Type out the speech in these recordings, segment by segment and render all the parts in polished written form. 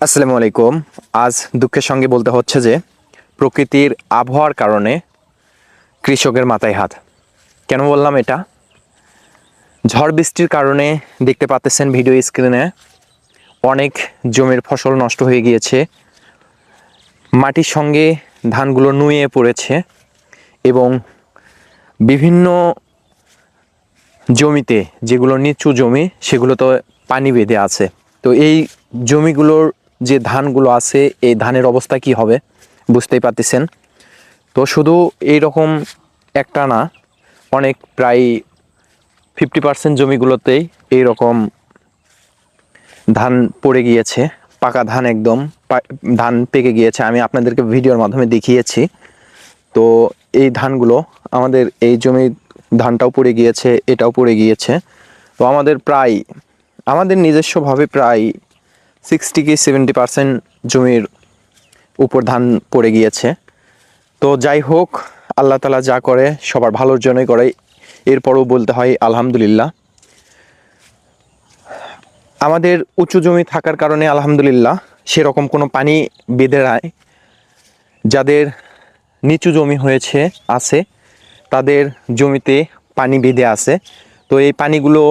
আসসালামু আলাইকুম। আজ দুঃখের সঙ্গে বলতে হচ্ছে যে প্রকৃতির আবহাওয়ার কারণে কৃষকের মাথায় হাত। কেন বললাম এটা? ঝড় বৃষ্টির কারণে দেখতে পাচ্ছেন ভিডিও স্ক্রিনে অনেক জমির ফসল নষ্ট হয়ে গিয়েছে, মাটির সঙ্গে ধানগুলো নুয়ে পড়েছে এবং বিভিন্ন জমিতে যেগুলো নিচু জমি সেগুলোতে পানি বেঁধে আছে। তো এই জমিগুলোর যে ধানগুলো আছে এই ধানের অবস্থা কি হবে বুঝতেই পারতেছেন। তো শুধু এই রকম একটা না, অনেক প্রায় 50% জমিগুলোতেই এই রকম ধান পড়ে গিয়েছে, পাকা ধান একদম ধান পেকে গিয়েছে। আমি আপনাদেরকে ভিডিওর মাধ্যমে দেখিয়েছি। তো এই ধানগুলো আমাদের এই জমির ধানটাও পড়ে গিয়েছে, এটাও পড়ে গিয়েছে। তো আমাদের নিজস্বভাবে প্রায় 60-70% জমির উপর ধান পড়ে গিয়েছে। তো যাই হোক, আল্লাহ তাআলা যা করে সবার ভালোর জন্যই করে। এরপরও বলতে হয় আলহামদুলিল্লাহ। আমাদের উঁচু জমি থাকার কারণে আলহামদুলিল্লাহ সেরকম কোনো পানি বেঁধে নাই। যাদের নিচু জমি আছে তাদের জমিতে পানি বেঁধে আছে। তো এই পানিগুলো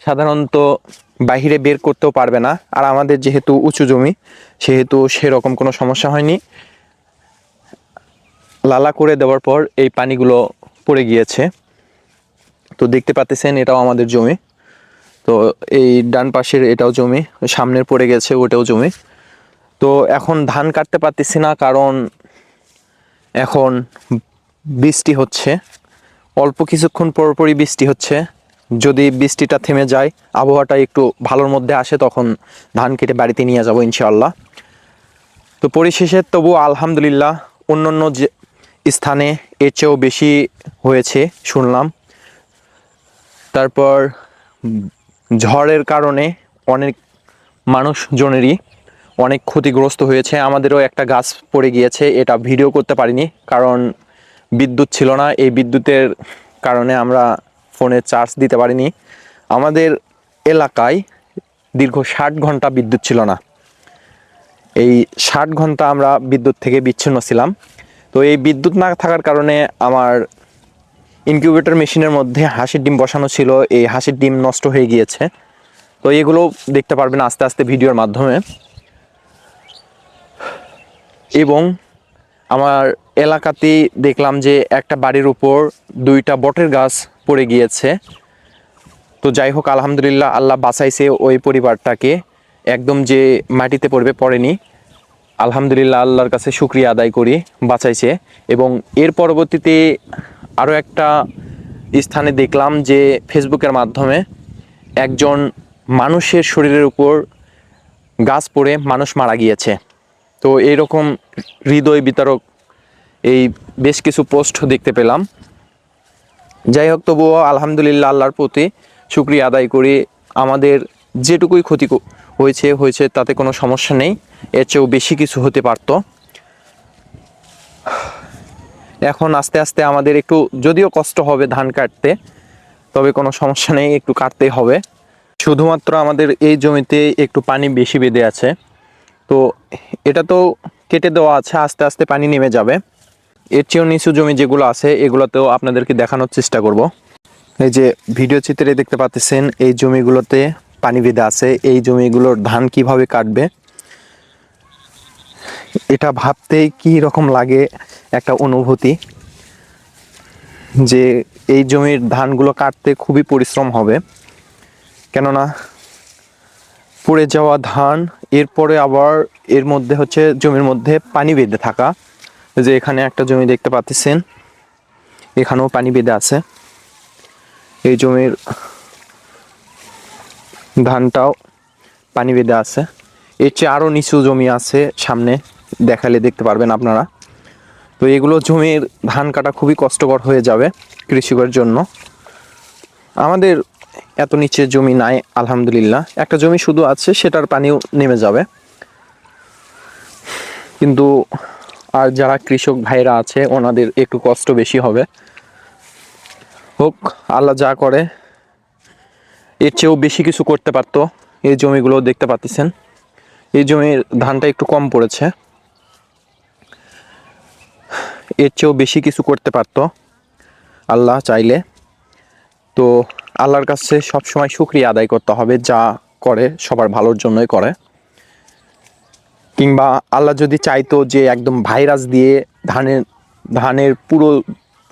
সাধারণত বাহিরে বের করতেও পারবে না। আর আমাদের যেহেতু উঁচু জমি সেহেতু সেরকম কোনো সমস্যা হয়নি। লালা করে দেওয়ার পর এই পানিগুলো পড়ে গিয়েছে। তো দেখতে পাচ্ছেন এটাও আমাদের জমি। তো এই ডান পাশের এটাও জমি, সামনের পড়ে গেছে ওটাও জমি। তো এখন ধান কাটতে পারতেছি না, কারণ এখন বৃষ্টি হচ্ছে, অল্প কিছুক্ষণ পরপরই বৃষ্টি হচ্ছে। যদি বৃষ্টিটা থেমে যায়, আবহাওয়াটা একটু ভালোর মধ্যে আসে, তখন ধান কেটে বাড়িতে নিয়ে যাব ইনশাআল্লাহ। তো পরিশেষে তবু আলহামদুলিল্লাহ অন্যান্য যে স্থানে এর চেয়েও বেশি হয়েছে শুনলাম। তারপর ঝড়ের কারণে অনেক মানুষজনেরই অনেক ক্ষতিগ্রস্ত হয়েছে। আমাদেরও একটা গাছ পড়ে গিয়েছে, এটা ভিডিও করতে পারিনি কারণ বিদ্যুৎ ছিল না। এই বিদ্যুতের কারণে আমরা ফোনে চার্জ দিতে পারিনি। আমাদের এলাকায় দীর্ঘ 60 ঘন্টা বিদ্যুৎ ছিল না। এই 60 ঘন্টা আমরা বিদ্যুৎ থেকে বিচ্ছিন্ন ছিলাম। তো এই বিদ্যুৎ না থাকার কারণে আমার ইনকিউবেটর মেশিনের মধ্যে হাঁসের ডিম বসানো ছিল, এই হাঁসের ডিম নষ্ট হয়ে গিয়েছে। তো এগুলো দেখতে পারবেন আস্তে আস্তে ভিডিওর মাধ্যমে। এবং আমার এলাকাতেই দেখলাম যে একটা বাড়ির উপর 2টা বটের গাছ পড়ে গিয়েছে। তো যাই হোক আলহামদুলিল্লাহ আল্লাহ বাঁচাইছে ওই পরিবারটাকে, একদম যে মাটিতে পড়েনি। আলহামদুলিল্লাহ আল্লাহর কাছে শুকরিয়া আদায় করি, বাঁচাইছে। এবং এর পরবর্তীতে আরও একটা স্থানে দেখলাম যে ফেসবুকের মাধ্যমে একজন মানুষের শরীরের উপর গাছ পড়ে মানুষ মারা গিয়েছে। তো এইরকম হৃদয় বিতারক এই বেশ কিছু পোস্ট দেখতে পেলাম। যাই হোক তবুও আলহামদুলিল্লাহ আল্লাহর প্রতি শুকরিয়া আদায় করি। আমাদের যেটুকুই ক্ষতি হয়েছে তাতে কোনো সমস্যা নেই, এর চেয়েও বেশি কিছু হতে পারত। এখন আস্তে আস্তে আমাদের একটু যদিও কষ্ট হবে ধান কাটতে, তবে কোনো সমস্যা নেই, একটু কাটতেই হবে। শুধুমাত্র আমাদের এই জমিতে একটু পানি বেশি বেঁধে আছে। তো এটা তো কেটে দেওয়া আছে, আস্তে আস্তে পানি নেমে যাবে। এর চেয়েও নিচু জমি যেগুলো আছে এগুলোতেও আপনাদেরকে দেখানোর চেষ্টা করব। এই যে ভিডিও চিত্রে দেখতে পাচ্ছেন এই জমিগুলোতে পানি বেঁধে আছে। এই জমিগুলোর ধান কিভাবে কাটবে এটা ভাবতেই কি রকম লাগে একটা অনুভূতি, যে এই জমির ধানগুলো কাটতে খুবই পরিশ্রম হবে। কেননা পড়ে যাওয়া ধান, এরপরে আবার এর মধ্যে হচ্ছে জমির মধ্যে পানি বেঁধে থাকা। যে এখানে একটা জমি দেখতে পাচ্ছেন, এখানেও পানি বেঁধে আছে। এই জমির ধানটাও পানি বেঁধে আছে। এর চেয়ে আরও নিচু জমি আছে, সামনে দেখালে দেখতে পারবেন আপনারা। তো এগুলো জমির ধান কাটা খুবই কষ্টকর হয়ে যাবে কৃষকের জন্য। আমাদের এত নিচে জমি নাই আলহামদুলিল্লাহ, একটা জমি শুধু আছে সেটার পানিও নেমে যাবে। কিন্তু আর যারা কৃষক ভাইরা আছে ওনাদের একটু কষ্ট বেশি হবে। হোক, আল্লাহ যা করে, এর চেয়েও বেশি কিছু করতে পারতো। এই জমিগুলো দেখতে পাচ্ছেন, এই জমির ধানটা একটু কম পড়েছে, এর চেয়েও বেশি কিছু করতে পারতো আল্লাহ চাইলে। তো আল্লাহর কাছে সবসময় শুকরিয়া আদায় করতে হবে, যা করে সবার ভালোর জন্যই করে। কিংবা আল্লাহ যদি চাইতো যে একদম ভাইরাস দিয়ে ধানের পুরো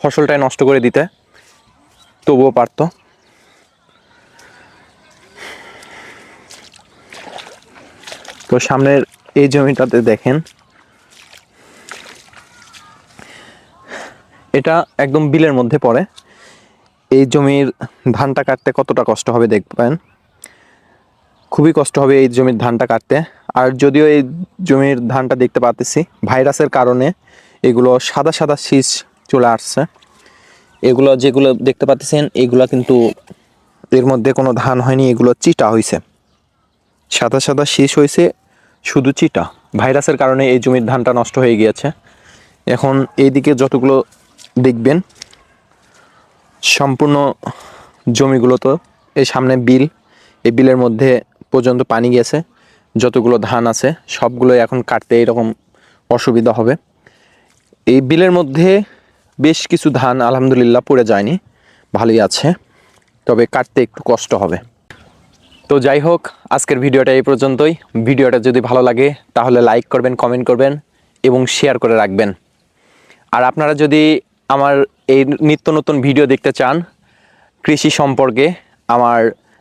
ফসলটাই নষ্ট করে দিতে, তবুও পারতো। তো সামনের এই জমিটাতে দেখেন, এটা একদম বিলের মধ্যে পড়ে। এই জমির ধানটা কাটতে কতটা কষ্ট হবে দেখবেন, খুবই কষ্ট হবে এই জমির ধানটা কাটতে। আর যদিও এই জমির ধানটা দেখতে পাচ্ছি ভাইরাসের কারণে এগুলো সাদা সাদা শীষ চলে আসছে। এগুলো যেগুলো দেখতে পাচ্ছেন এগুলো কিন্তু এর মধ্যে কোনো ধান হয়নি, এগুলো চিটা হয়েছে, সাদা সাদা শীষ হয়েছে, শুধু চিটা। ভাইরাসের কারণে এই জমির ধানটা নষ্ট হয়ে গিয়েছে। এখন এইদিকে যতগুলো দেখবেন সম্পূর্ণ জমিগুলো, তো এই সামনে বিল, এই বিলের মধ্যে পর্যন্ত পানি গেছে, যতগুলো ধান আছে সবগুলো এখন কাটতে এরকম অসুবিধা হবে। এই বিলের মধ্যে বেশ কিছু ধান আলহামদুলিল্লাহ পড়ে যায়নি, ভালোই আছে, তবে কাটতে একটু কষ্ট হবে। তো যাই হোক, আজকের ভিডিওটা এই পর্যন্তই। ভিডিওটা যদি ভালো লাগে তাহলে লাইক করবেন, কমেন্ট করবেন এবং শেয়ার করে রাখবেন। আর আপনারা যদি আমার এই নিত্য নতুন ভিডিও দেখতে চান কৃষি সম্পর্কে, আমার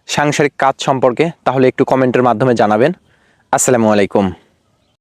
সাংসারিক কাজ সম্পর্কে, তাহলে একটু কমেন্টের মাধ্যমে জানাবেন। আসসালামু আলাইকুম।